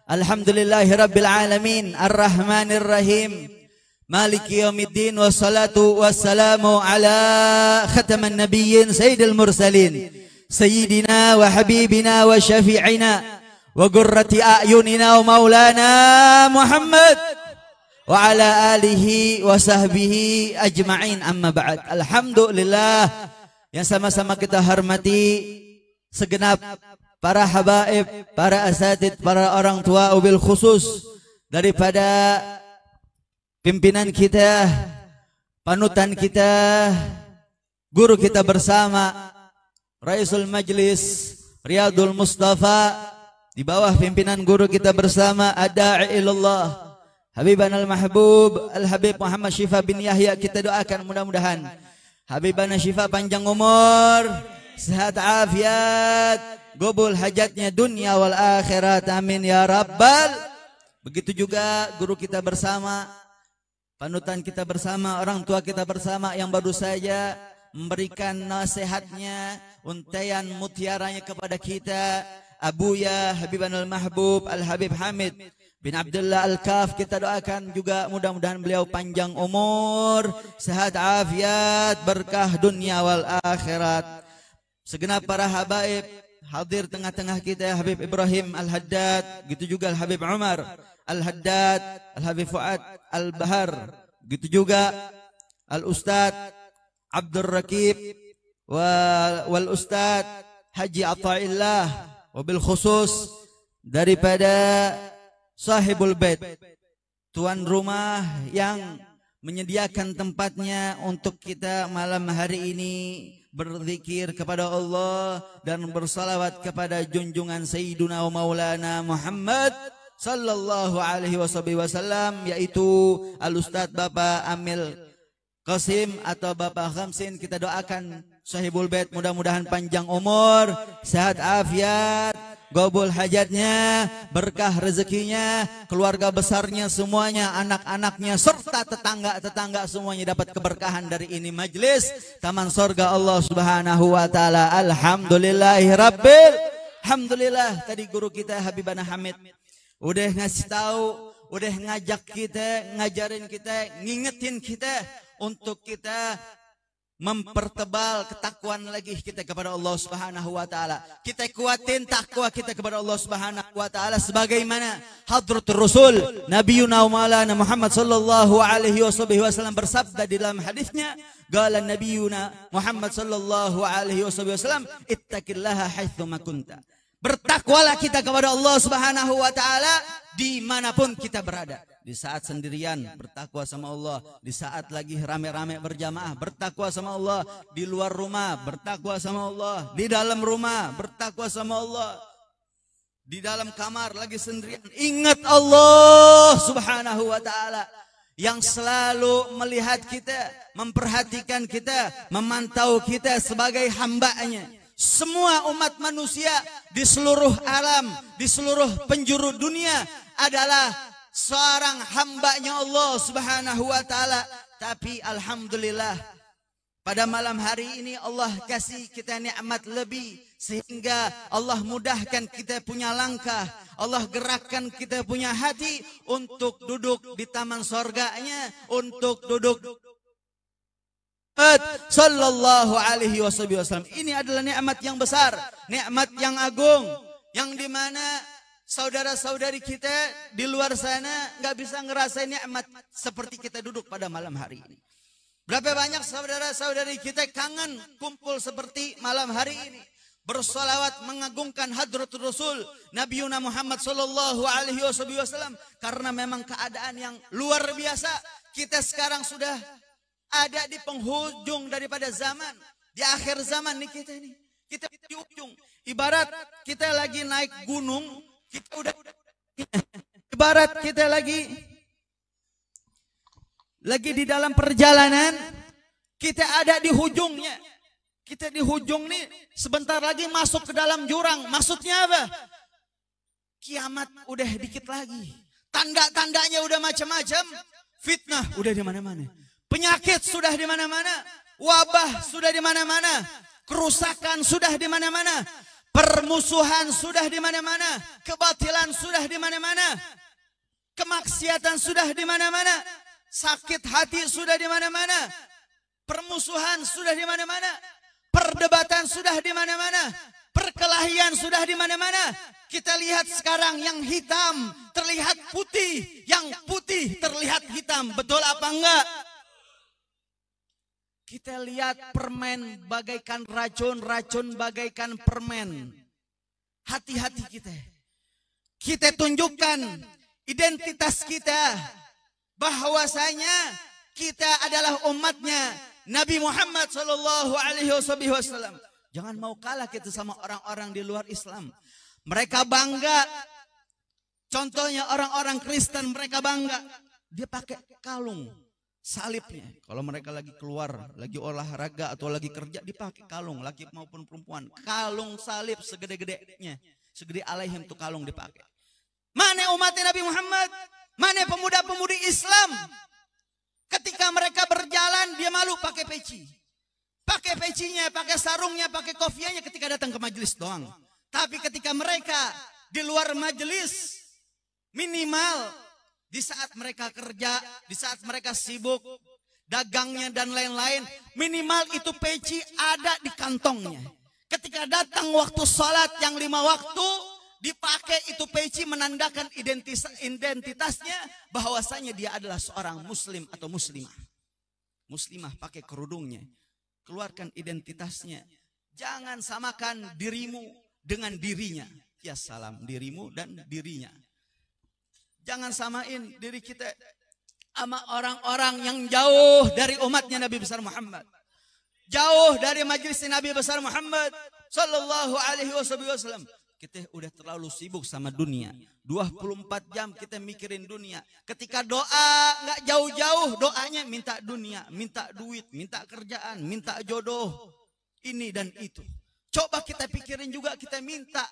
Alhamdulillahi Rabbil Alamin Ar-Rahmanir Rahim Maliki Yawmiddin Wassalatu wassalamu ala khataman nabiyyin Sayyidil Mursalin Sayyidina wa Habibina wa Syafi'ina wa Gurrati a'yunina wa Maulana Muhammad wa ala alihi wa sahbihi ajma'in, amma ba'd. Alhamdulillah, yang sama-sama kita hormati segenap para habaib, para asatid, para orang tua, wabil khusus daripada pimpinan kita, panutan kita, guru kita bersama, Raisul Majlis Riyadul Mustafa, di bawah pimpinan guru kita bersama Ad-Da'i ilallah Habibana al-Mahbub Al-Habib Muhammad Syifa bin Yahya. Kita doakan mudah-mudahan Habibana Syifa panjang umur, sehat afiat, gobul hajatnya dunia wal akhirat, amin ya rabbal. Begitu juga guru kita bersama, panutan kita bersama, orang tua kita bersama yang baru saja memberikan nasihatnya, untaian mutiaranya kepada kita, Abuya Habibanul Mahbub Al-Habib Hamid bin Abdullah Al-Kaf. Kita doakan juga mudah-mudahan beliau panjang umur, sehat afiat, berkah dunia wal akhirat. Segenap para habaib hadir tengah-tengah kita, Habib Ibrahim Al-Haddad, gitu juga Habib Umar Al-Haddad, Al-Habib Fuad Al-Bahar, gitu juga Al-Ustad Abdul Rakib wal Ustad Haji Ata'illah, wabil khusus daripada sahibul bait, tuan rumah yang menyediakan tempatnya untuk kita malam hari ini berzikir kepada Allah dan bersalawat kepada junjungan Sayyiduna wa Maulana Muhammad sallallahu alaihi wasallam, yaitu Al-Ustaz Bapak Amil Qasim atau Bapak Khamsin. Kita doakan sahibul bait mudah-mudahan panjang umur, sehat afiat, gobul hajatnya, berkah rezekinya, keluarga besarnya semuanya, anak-anaknya serta tetangga-tetangga semuanya dapat keberkahan dari ini majlis taman sorga Allah Subhanahu wa taala. Alhamdulillahirabbil. Alhamdulillah, tadi guru kita Habibana Hamid udah ngasih tahu, udah ngajak kita, ngajarin kita, ngingetin kita untuk kita mempertebal ketakwaan lagi kita kepada Allah Subhanahu wa taala. Kita kuatin takwa kita kepada Allah Subhanahu wa taala sebagaimana Hadratur Rasul Nabiyuna Maulana Muhammad sallallahu alaihi wasallam bersabda di dalam hadisnya, qala Nabiyuna Muhammad sallallahu alaihi wasallam, ittaqillaha haitsu ma kunta. Bertakwalah kita kepada Allah Subhanahu wa taala dimanapun kita berada. Di saat sendirian bertakwa sama Allah, di saat lagi rame-rame berjamaah bertakwa sama Allah, di luar rumah bertakwa sama Allah, di dalam rumah bertakwa sama Allah, di dalam kamar lagi sendirian ingat Allah Subhanahu wa taala yang selalu melihat kita, memperhatikan kita, memantau kita sebagai hambanya. Semua umat manusia di seluruh alam, di seluruh penjuru dunia adalah seorang hambanya Allah Subhanahu wa taala. Tapi alhamdulillah pada malam hari ini Allah kasih kita nikmat lebih, sehingga Allah mudahkan kita punya langkah, Allah gerakkan kita punya hati untuk duduk di taman sorganya, untuk duduk sallallahu alaihi wasallam. Ini adalah nikmat yang besar, nikmat yang agung, yang dimana saudara-saudari kita di luar sana nggak bisa ngerasain nikmat seperti kita duduk pada malam hari ini. Berapa banyak saudara-saudari kita kangen kumpul seperti malam hari ini, bersolawat mengagungkan Hadratul Rasul Nabiyuna Muhammad sallallahu alaihi wasallam, karena memang keadaan yang luar biasa. Kita sekarang sudah ada di penghujung daripada zaman, di akhir zaman nih kita ini. Kita di ujung. Ibarat kita lagi naik gunung, kita udah ibarat kita lagi di dalam perjalanan, kita ada di ujungnya. Kita di ujung nih, sebentar lagi masuk ke dalam jurang. Maksudnya apa? Kiamat udah dikit lagi. Tanda-tandanya udah macam-macam. Fitnah udah di mana-mana. Penyakit sudah di mana-mana. Wabah sudah di mana-mana. Kerusakan sudah di mana-mana. Permusuhan sudah di mana-mana. Kebatilan sudah di mana-mana. Kemaksiatan sudah di mana-mana. Sakit hati sudah di mana-mana. Permusuhan sudah di mana-mana. Perdebatan sudah di mana-mana. Perkelahian sudah di mana-mana. Kita lihat sekarang yang hitam terlihat putih, yang putih terlihat hitam. Betul apa enggak? Kita lihat permen bagaikan racun, racun bagaikan permen. Hati-hati kita. Kita tunjukkan identitas kita, bahwasanya kita adalah umatnya Nabi Muhammad sallallahu alaihi wasallam. Jangan mau kalah kita sama orang-orang di luar Islam. Mereka bangga. Contohnya orang-orang Kristen, mereka bangga. Dia pakai kalung salibnya. Kalau mereka lagi keluar, lagi olahraga atau lagi kerja, dipakai kalung, laki maupun perempuan. Kalung salib segede-gedenya, segede alaihim tuh kalung dipakai. Mana umatnya Nabi Muhammad? Mana pemuda-pemudi Islam? Ketika mereka berjalan, dia malu pakai peci. Pakai pecinya, pakai sarungnya, pakai kofianya ketika datang ke majelis doang. Tapi ketika mereka di luar majelis, minimal di saat mereka kerja, di saat mereka sibuk, dagangnya dan lain-lain, minimal itu peci ada di kantongnya. Ketika datang waktu sholat yang 5 waktu, dipakai itu peci menandakan identitasnya, bahwasanya dia adalah seorang muslim atau muslimah. Muslimah pakai kerudungnya. Keluarkan identitasnya. Jangan samakan dirimu dengan dirinya. Ya salam, dirimu dan dirinya. Jangan samain diri kita sama orang-orang yang jauh dari umatnya Nabi besar Muhammad. Jauh dari majelis Nabi besar Muhammad sallallahu alaihi wasallam. Kita udah terlalu sibuk sama dunia. 24 jam kita mikirin dunia. Ketika doa nggak jauh-jauh, doanya minta dunia, minta duit, minta kerjaan, minta jodoh, ini dan itu. Coba kita pikirin juga, kita minta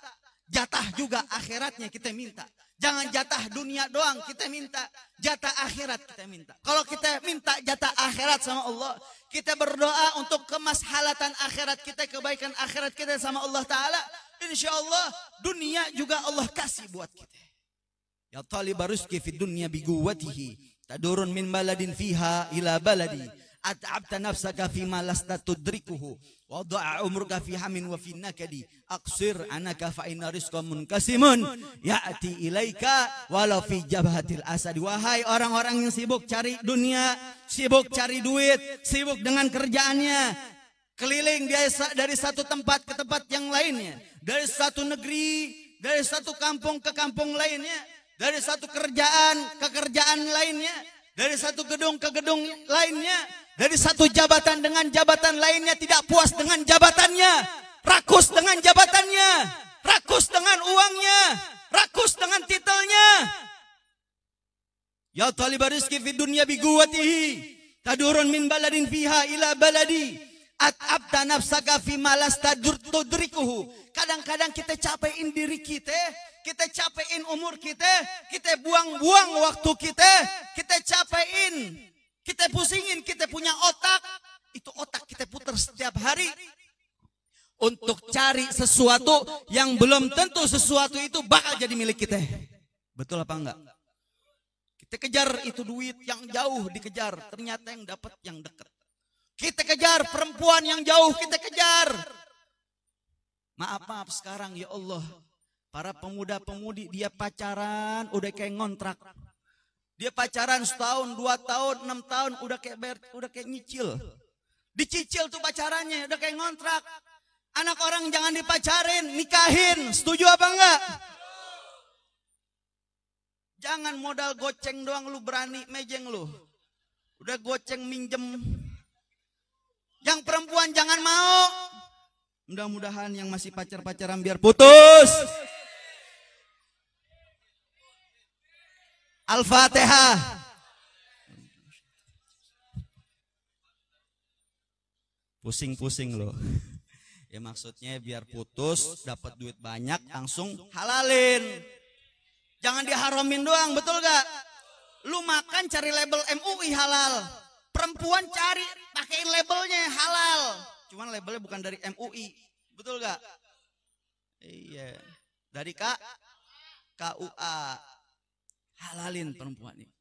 jatah juga akhiratnya, kita minta. Jangan jatah dunia doang, kita minta jatah akhirat, kita minta. Kalau kita minta jatah akhirat sama Allah, kita berdoa untuk kemaslahatan akhirat kita, kebaikan akhirat kita sama Allah Ta'ala, insya Allah dunia juga Allah kasih buat kita. Ya talibah rizki fi dunya biguwatihi tadurun min baladin fiha ila baladi at'abta nafsaka fima lasta tudrikuhu wa da'a umruka fi hamin wa fi nakadi aqsir anaka fa inna rizqa munkasimun ya'ti ilaika walau fi jabhatil asadi. Wahai orang-orang yang sibuk cari dunia, sibuk cari duit, sibuk dengan kerjaannya, keliling dia dari satu tempat ke tempat yang lainnya, dari satu negeri, dari satu kampung ke kampung lainnya, dari satu kerjaan ke kerjaan lainnya, dari satu gedung ke gedung lainnya, dari satu jabatan dengan jabatan lainnya, tidak puas dengan jabatannya, rakus dengan jabatannya, rakus dengan uangnya, rakus dengan titelnya. Ya talibah rizki fi dunya biguwatihi tadurun min baladin fiha ila baladi at'abta nafsaka fi malasta tudrikuhu. Kadang-kadang kita capein diri kita capein umur kita buang-buang waktu kita capein, kita pusingin, kita punya otak, itu otak kita putar setiap hari untuk cari sesuatu yang belum tentu sesuatu itu bakal jadi milik kita. Betul apa enggak? Kita kejar itu duit yang jauh dikejar, ternyata yang dapat yang dekat. Kita kejar perempuan yang jauh, kita kejar. Maaf sekarang ya Allah, para pemuda-pemudi dia pacaran udah kayak ngontrak. Dia pacaran setahun, 2 tahun, 6 tahun udah kayak nyicil. Dicicil tuh pacarannya udah kayak ngontrak. Anak orang jangan dipacarin, nikahin. Setuju apa enggak? Jangan modal goceng doang lu berani mejeng lu. Udah goceng minjem. Yang perempuan jangan mau. Mudah-mudahan yang masih pacar-pacaran biar putus. Al-Fatihah. Pusing-pusing loh. Ya maksudnya biar putus, dapat duit banyak, langsung halalin. Jangan diharamin doang, betul gak? Lu makan cari label MUI halal. Perempuan cari pakein labelnya halal. Cuman labelnya bukan dari MUI. Betul gak? Iya. Dari KUA. Halalin perempuan ini.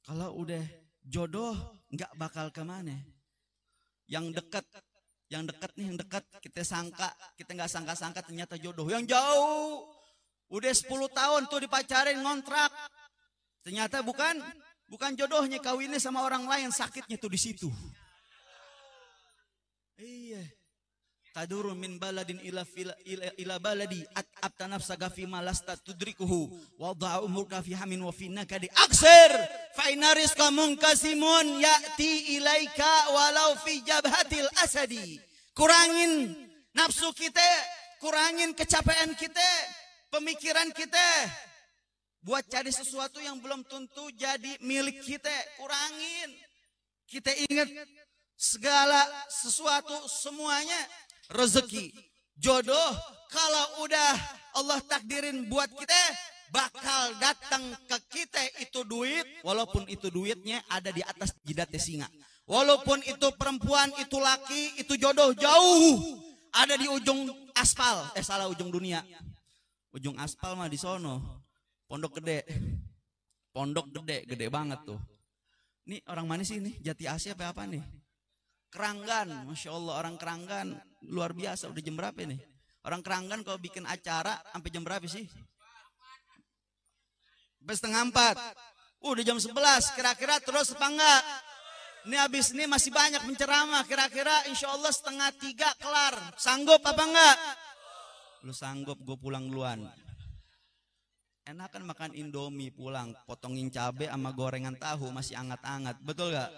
Kalau udah jodoh nggak bakal kemana. Yang dekat nih, yang dekat kita sangka, kita nggak sangka-sangka ternyata jodoh. Yang jauh udah 10 tahun tuh dipacarin, ngontrak, ternyata bukan jodohnya, kawinnya sama orang lain, sakitnya tuh di situ. Iya. Taduru min baladin ila baladi at'abta nafsaka fi ma lasta tudrikuhu wa dha'a umurka fi hamin wa fi nakadi aksir fa inna rizqa munkasimun ya'ti ilaika walau fi jabhatil asadi. Kurangin nafsu kita, kurangin kecapean kita, pemikiran kita buat cari sesuatu yang belum tentu jadi milik kita. Kurangin. Kita ingat segala sesuatu semuanya rezeki, jodoh, kalau udah Allah takdirin buat kita, bakal datang ke kita itu duit, walaupun itu duitnya ada di atas jidatnya singa. Walaupun itu perempuan, itu laki, itu jodoh jauh, ada di ujung aspal, salah, ujung dunia. Ujung aspal mah di sono, Pondok Gede. Pondok Gede, gede banget tuh. Ini orang mana sih ini? Jati Asih apa nih? Keranggan, Masya Allah, orang Keranggan luar biasa. Udah jam berapa nih? Orang Keranggan kalau bikin acara sampai jam berapa sih? Sampai 3:30. Udah jam 11, kira-kira terus apa enggak? Ini habis ini masih banyak penceramah, kira-kira insya Allah 2:30 kelar. Sanggup apa enggak? Lu sanggup, gue pulang duluan. Enakan makan Indomie pulang, potongin cabai sama gorengan tahu masih anget-anget, betul gak?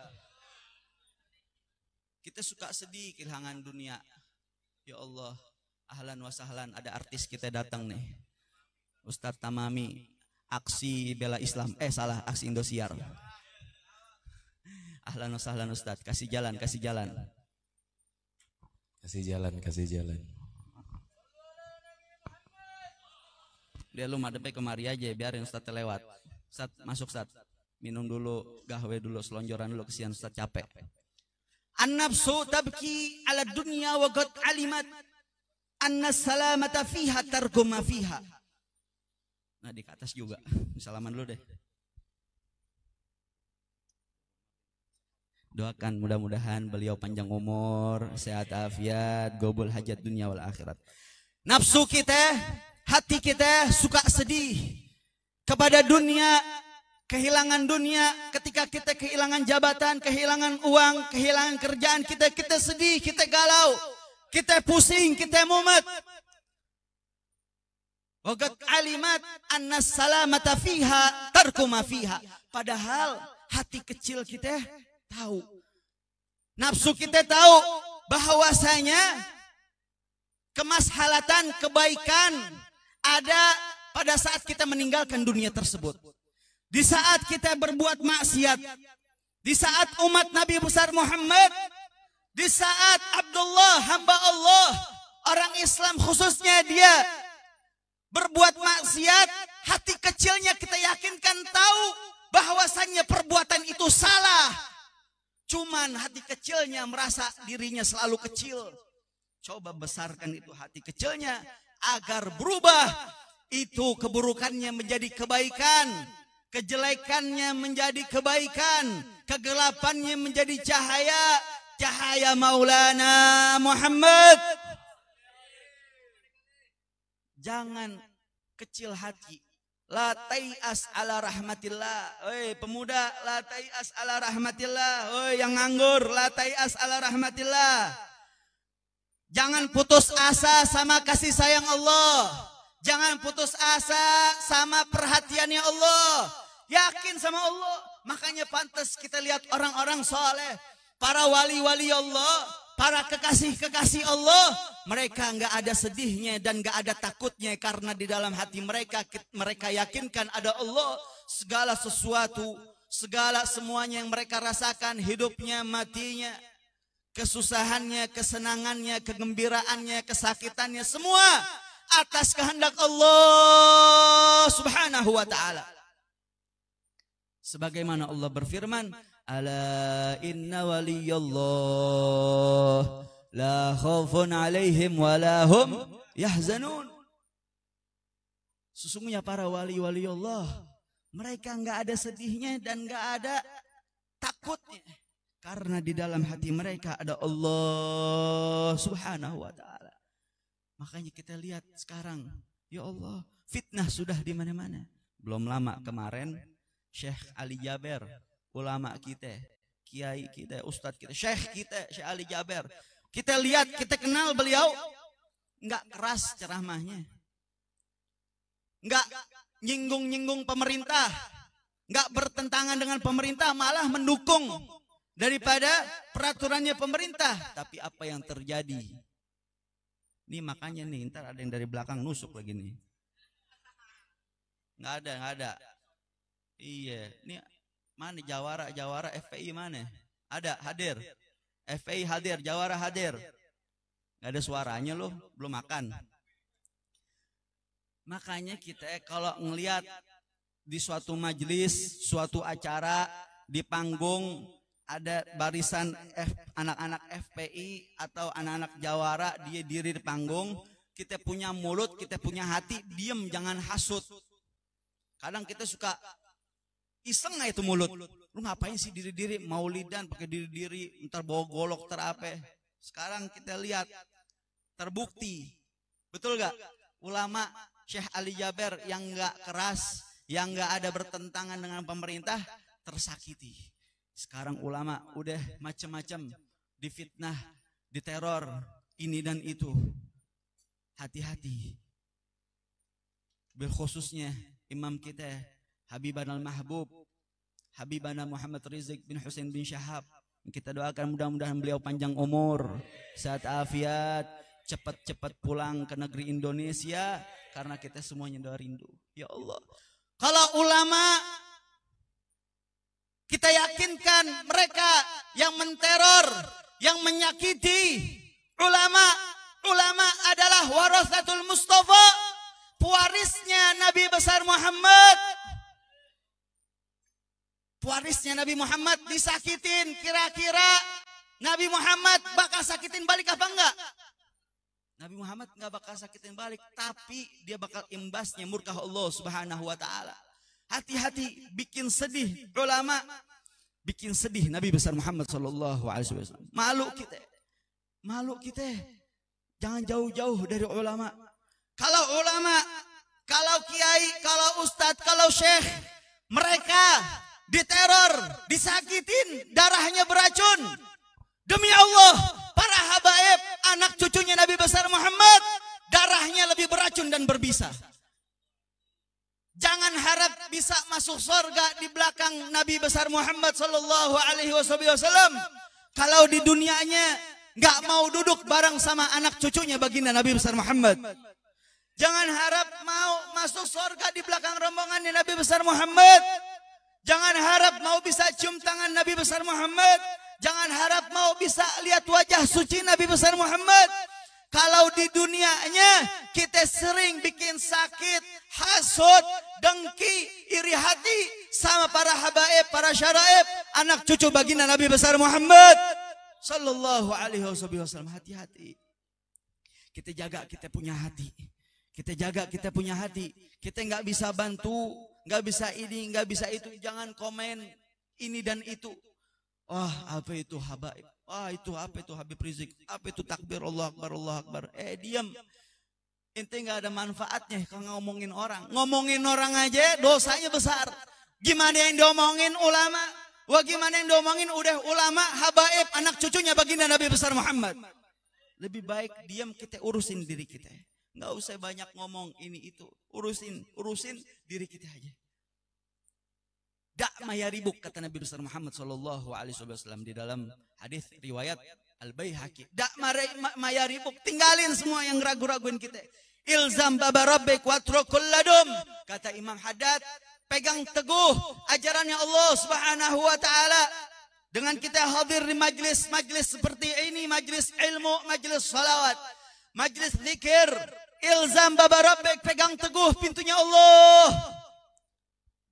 Kita suka sedih kehilangan dunia. Ya Allah, ahlan wa sahlan, ada artis kita datang nih. Ustadz Tamami, aksi bela Islam. Salah, aksi Indosiar. Ahlan wa sahlan Ustadz, kasih jalan, kasih jalan. Kasih jalan, kasih jalan. Dia lu madepnya kemari aja, biarin Ustadz lewat. Ustadz, masuk Ustadz. Minum dulu, gahwe dulu, selonjoran dulu, kesian Ustadz capek. An-nafsu tabki ala dunya wa qad alimat anna salamata fiha tarku ma fiha. Nah, di atas juga. Salaman dulu deh. Doakan mudah-mudahan beliau panjang umur, sehat afiat, gobul hajat dunia wal akhirat. Nafsu kita, hati kita suka sedih kepada dunia, kehilangan dunia. Ketika kita kehilangan jabatan, kehilangan uang, kehilangan kerjaan kita sedih, kita galau, kita pusing, kita mumet. Waqad alimat anna salamata fiha tarku ma fiha. Padahal hati kecil kita tahu, nafsu kita tahu bahwasanya kemashalatan, kebaikan ada pada saat kita meninggalkan dunia tersebut. Di saat kita berbuat maksiat, di saat umat Nabi besar Muhammad, di saat Abdullah hamba Allah, orang Islam khususnya dia berbuat maksiat, hati kecilnya kita yakinkan tahu bahwasannya perbuatan itu salah. Cuman hati kecilnya merasa dirinya selalu kecil. Coba besarkan itu hati kecilnya agar berubah. Itu keburukannya menjadi kebaikan, kejelekannya menjadi kebaikan, kegelapannya menjadi cahaya, cahaya Maulana Muhammad. Jangan kecil hati. La tai'as ala rahmatillah. Oi pemuda, la tai'as ala rahmatillah. Oi yang nganggur, la tai'as ala rahmatillah. Jangan putus asa sama kasih sayang Allah. Jangan putus asa sama perhatiannya Allah. Yakin sama Allah. Makanya pantas kita lihat orang-orang soleh, para wali-wali Allah, para kekasih-kekasih Allah, mereka nggak ada sedihnya dan nggak ada takutnya karena di dalam hati mereka yakinkan ada Allah. Segala sesuatu, segala semuanya yang mereka rasakan, hidupnya, matinya, kesusahannya, kesenangannya, kegembiraannya, kesakitannya, semua atas kehendak Allah Subhanahu wa ta'ala. Sebagaimana Allah berfirman, ala inna waliyallah la khaufun alaihim wa la hum yahzanun. Sesungguhnya para wali-wali Allah, Mereka nggak ada sedihnya dan nggak ada takutnya. Karena di dalam hati mereka ada Allah Subhanahu wa ta'ala. Makanya kita lihat sekarang, ya Allah, fitnah sudah di mana-mana. Belum lama kemarin Syekh Ali Jaber, ulama kita, kiai kita, ustadz kita, Syekh Ali Jaber. Kita lihat, kita kenal beliau, nggak keras ceramahnya. Nggak nyinggung-nyinggung pemerintah, nggak bertentangan dengan pemerintah, malah mendukung daripada peraturannya pemerintah. Tapi apa yang terjadi? Ini makanya nih, ntar ada yang dari belakang nusuk lagi nih. Nggak ada. Iya, ini mana Jawara FPI mana? Ada, hadir. FPI hadir, Jawara hadir. Nggak ada suaranya loh, belum makan. Makanya kita kalau ngelihat di suatu majelis, suatu acara, di panggung ada barisan anak-anak FPI atau anak-anak Jawara, dia diri di panggung, kita punya mulut, kita punya hati, diem, jangan hasut. Kadang kita suka iseng itu mulut. Lu ngapain sih diri-diri maulidan pakai diri-diri, ntar bawa golok terape. Sekarang kita lihat terbukti. Betul gak? Ulama Syekh Ali Jaber yang nggak keras, yang nggak ada bertentangan dengan pemerintah, tersakiti. Sekarang ulama udah macam-macam difitnah, diteror, ini dan itu. Hati-hati. Berkhususnya imam kita Habibana al-Mahbub, Habibana Muhammad Rizik bin Husain bin Syahab. Kita doakan mudah-mudahan beliau panjang umur, sehat afiat, cepat-cepat pulang ke negeri Indonesia, karena kita semuanya doa rindu. Ya Allah, kalau ulama kita yakinkan mereka yang menteror, yang menyakiti ulama adalah warasatul Mustafa, pewarisnya Nabi besar Muhammad. Pewarisnya Nabi Muhammad disakitin, kira-kira Nabi Muhammad bakal sakitin balik apa enggak? Nabi Muhammad nggak bakal sakitin balik, tapi dia bakal imbasnya murka Allah Subhanahu wa ta'ala. Hati-hati, bikin sedih ulama, bikin sedih Nabi besar Muhammad sallallahu alaihi wasallam. Malu kita. Jangan jauh-jauh dari ulama. Kalau ulama, kalau kiai, kalau ustadz, kalau syekh, mereka diteror, disakitin, darahnya beracun. Demi Allah, para habaib, anak cucunya Nabi besar Muhammad, darahnya lebih beracun dan berbisa. Jangan harap bisa masuk surga di belakang Nabi besar Muhammad sallallahu alaihi wasallam. Kalau di dunianya nggak mau duduk bareng sama anak cucunya baginda Nabi besar Muhammad. Jangan harap mau masuk surga di belakang rombongannya Nabi besar Muhammad. Jangan harap mau bisa cium tangan Nabi besar Muhammad. Jangan harap mau bisa lihat wajah suci Nabi besar Muhammad. Kalau di dunianya kita sering bikin sakit, hasud, dengki, iri hati sama para habaib, para syaraib, anak cucu baginda Nabi besar Muhammad sallallahu alaihi wasallam. Hati-hati. Kita jaga kita punya hati. Kita jaga kita punya hati. Kita nggak bisa bantu, nggak bisa ini, nggak bisa itu. Jangan komen ini dan itu. Wah, apa itu habaib? Wah, itu apa itu Habib Rizik? Apa itu takbir Allah Akbar, Allah Akbar? Diam. Ente nggak ada manfaatnya kalau ngomongin orang. Ngomongin orang aja dosanya besar. Gimana yang diomongin ulama? Wah, gimana yang diomongin udah ulama, habaib, anak cucunya baginda Nabi besar Muhammad. Lebih baik diam, kita urusin diri kita. Nggak usah banyak ngomong ini itu. Urusin diri kita aja. Dak mayaribuk, kata Nabi besar Muhammad sallallahu alaihi wasallam di dalam hadis riwayat Al-Baihaqi. Dak mayaribuk, tinggalin semua yang ragu-raguin kita. Ilzam baba rabbik watrukul ladum, kata Imam Haddad, pegang teguh ajarannya Allah Subhanahu wa taala. Dengan kita hadir di majlis seperti ini, majlis ilmu, majlis salawat, majlis zikir, ilzam baba rabbik, pegang teguh pintunya Allah.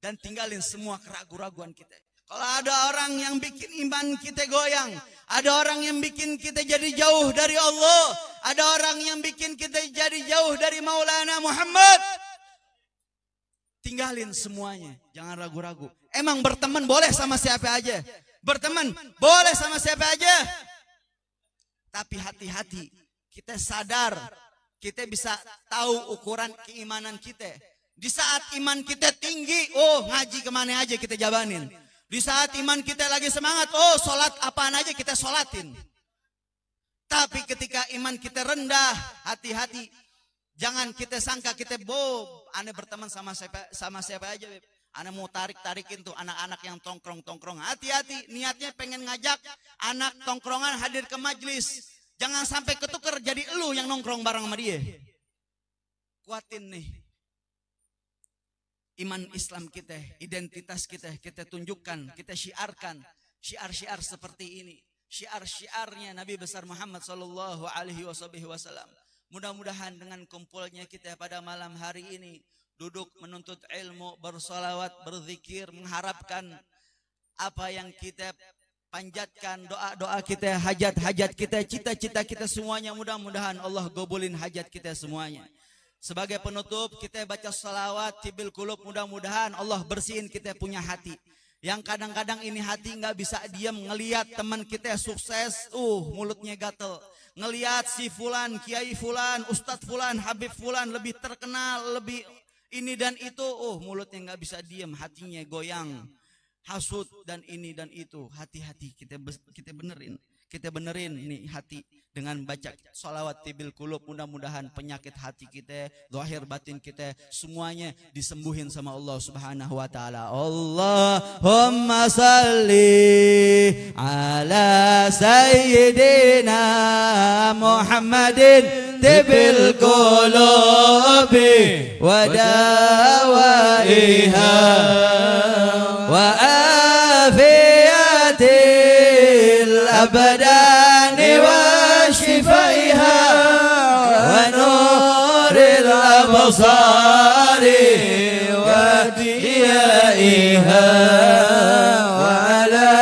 Dan tinggalin semua keraguan-raguan kita. Kalau ada orang yang bikin iman kita goyang, ada orang yang bikin kita jadi jauh dari Allah, ada orang yang bikin kita jadi jauh dari Maulana Muhammad, tinggalin semuanya, jangan ragu-ragu. Emang berteman boleh sama siapa aja, berteman boleh sama siapa aja, tapi hati-hati, kita sadar, kita bisa tahu ukuran keimanan kita. Di saat iman kita tinggi, oh ngaji kemana aja kita jabanin. Di saat iman kita lagi semangat, oh sholat apaan aja kita sholatin. Tapi ketika iman kita rendah, hati-hati. Jangan kita sangka kita aneh berteman sama siapa aja. Aneh mau tarik-tarikin tuh anak-anak yang tongkrong-tongkrong. Hati-hati, niatnya pengen ngajak anak tongkrongan hadir ke majlis. Jangan sampai ketuker jadi elu yang nongkrong bareng sama dia. Kuatin nih iman Islam kita, identitas kita tunjukkan, kita syiarkan. Syiar-syiar seperti ini. Syiar-syiarnya Nabi besar Muhammad sallallahu alaihi wasallam. Mudah-mudahan dengan kumpulnya kita pada malam hari ini, duduk menuntut ilmu, bersolawat, berzikir, mengharapkan apa yang kita panjatkan, doa-doa kita, hajat-hajat kita, cita-cita kita semuanya, mudah-mudahan Allah gobulin hajat kita semuanya. Sebagai penutup kita baca salawat tibil qulub, mudah-mudahan Allah bersihin kita punya hati. Yang kadang-kadang ini hati nggak bisa diam ngelihat teman kita sukses, mulutnya gatel. Ngelihat si fulan, kiai fulan, ustadz fulan, habib fulan lebih terkenal, lebih ini dan itu, mulutnya nggak bisa diam, hatinya goyang, hasud dan ini dan itu. Hati-hati, kita benerin nih hati dengan baca sholawat tibil qulub. Mudah-mudahan penyakit hati kita, zahir batin kita semuanya disembuhin sama Allah Subhanahu wa taala. Allahumma salli ala sayyidina Muhammadin tibil qulubi wa dawaiha wa afiyatil abdani wa shifaiha wa nuril absari wa diyaiha wa ala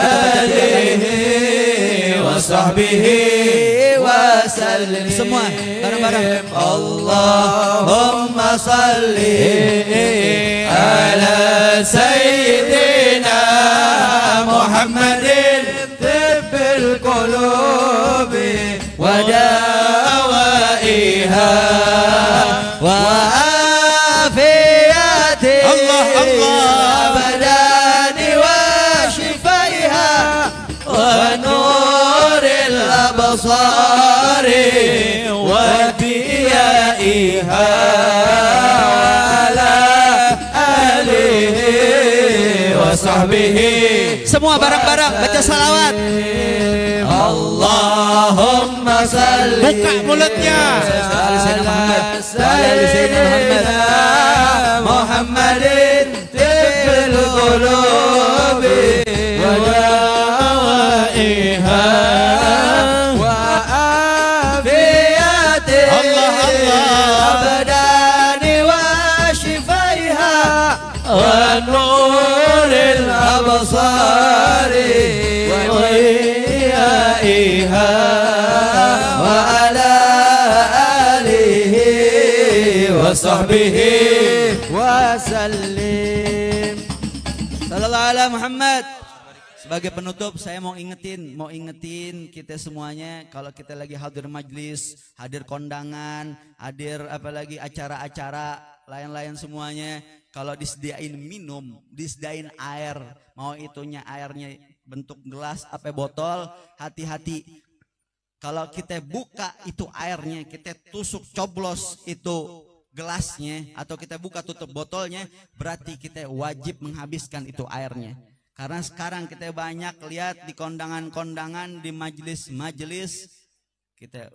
alihi wa sahbihi wa sallim. Semua bareng-bareng. Allahumma salli ala sayyidina Muhammadin tibbil qulubi wa dawaiha wa afiyati abadani wa shifaiha wa nuril absari wa diyaiha sahbihi. Semua bareng-bareng baca salawat. Allahumma salli. Buka mulutnya. Sayyidina Muhammadin tibbil qulubi wa dawaiha wa afiyati abdani wa shifaiha wa nuril absari wa diyaiha wa ala alihi wa sahbihi wa sallim. Sallallahu ala Muhammad. Sebagai penutup saya mau ingetin kita semuanya, kalau kita lagi hadir majlis, hadir kondangan, hadir apalagi acara-acara lain-lain semuanya, kalau disediain minum, disediain air, mau itunya airnya bentuk gelas apa botol, hati-hati. Kalau kita buka itu airnya, kita tusuk coblos itu gelasnya, atau kita buka tutup botolnya, berarti kita wajib menghabiskan itu airnya. Karena sekarang kita banyak lihat di kondangan-kondangan, di majelis-majelis, kita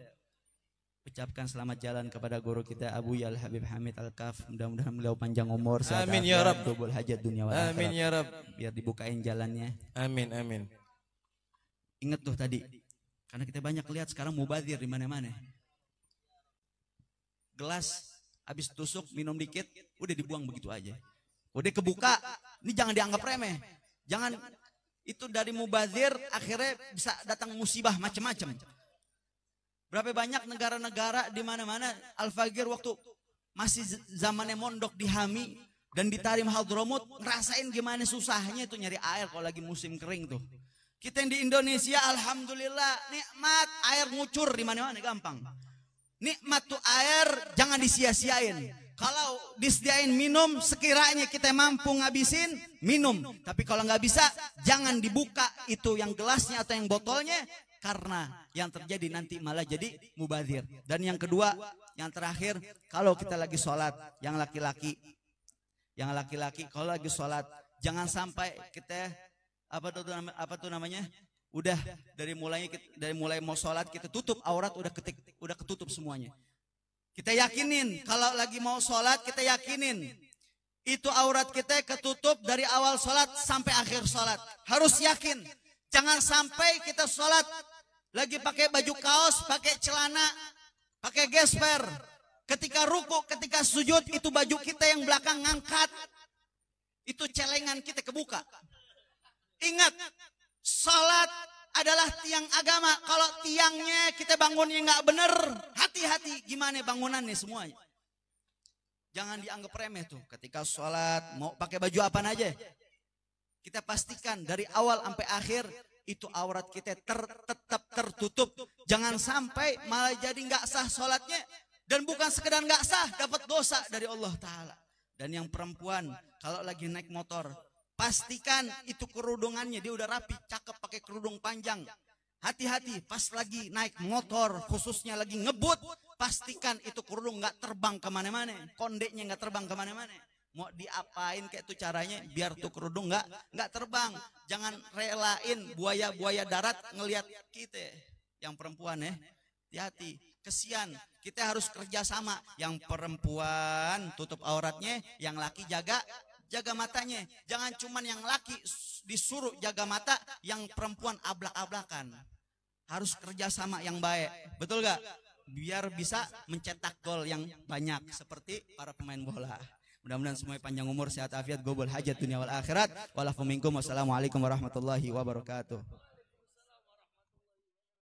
ucapkan selamat jalan kepada guru kita Abu Yal Habib Hamid Al-Kaf. Mudah-mudahan beliau panjang umur, amin ya Rabb, double hajat dunia wal akhirat. Amin ya Rabb. Biar dibukain jalannya. Amin amin. Ingat tuh tadi, karena kita banyak lihat sekarang mubazir di mana-mana. Gelas habis tusuk minum dikit, udah dibuang begitu aja. Udah kebuka, ini jangan dianggap remeh. Jangan, itu dari mubazir akhirnya bisa datang musibah macam-macam. Berapa banyak negara-negara di mana-mana Al-Fagir waktu masih zamannya mondok di Hami, Dan di Tarim Hadramut ngerasain gimana susahnya itu nyari air kalau lagi musim kering tuh. Kita yang di Indonesia alhamdulillah nikmat air ngucur di mana-mana gampang. Nikmat tuh air jangan disia-siain. Kalau disediain minum sekiranya kita mampu ngabisin minum. Tapi kalau nggak bisa jangan dibuka itu yang gelasnya atau yang botolnya. Karena yang terjadi nanti malah jadi mubazir. Dan yang kedua, yang terakhir, kalau kita lagi sholat, yang laki-laki kalau lagi sholat jangan sampai kita apa tuh namanya udah dari mulai mau sholat kita tutup aurat udah ketutup semuanya. Kita yakinin kalau lagi mau sholat kita yakinin itu aurat kita ketutup dari awal sholat sampai akhir sholat. Harus yakin. Jangan sampai kita sholat lagi pakai baju kaos, pakai celana, pakai gesper. Ketika ruku, ketika sujud itu baju kita yang belakang ngangkat. Itu celengan kita kebuka. Ingat, sholat adalah tiang agama. Kalau tiangnya kita bangunnya nggak bener, hati-hati gimana bangunannya semuanya. Jangan dianggap remeh tuh. Ketika sholat mau pakai baju apa aja, kita pastikan dari awal sampai akhir itu aurat kita tetap tertutup. Jangan sampai malah jadi nggak sah sholatnya. Dan bukan sekedar nggak sah, dapat dosa dari Allah Ta'ala. Dan yang perempuan, kalau lagi naik motor, pastikan itu kerudungannya, dia udah rapi, cakep pakai kerudung panjang. Hati-hati, pas lagi naik motor, khususnya lagi ngebut, pastikan itu kerudung nggak terbang kemana-mana. Kondeknya nggak terbang kemana-mana. Mau diapain kayak itu caranya, biar tuh kerudung nggak terbang. Jangan relain buaya-buaya darat ngelihat kita. Yang perempuan ya, hati-hati. Kesian, kita harus kerja sama. Yang perempuan tutup auratnya, yang laki jaga matanya. Jangan cuman yang laki disuruh jaga mata, yang perempuan ablak-ablakan. Harus kerja sama yang baik. Betul gak? Biar bisa mencetak gol yang banyak seperti para pemain bola. Mudah-mudahan semuanya panjang umur, sehat afiat, gobol hajat dunia wal akhirat. Walakum minkum. Wassalamualaikum warahmatullahi wabarakatuh.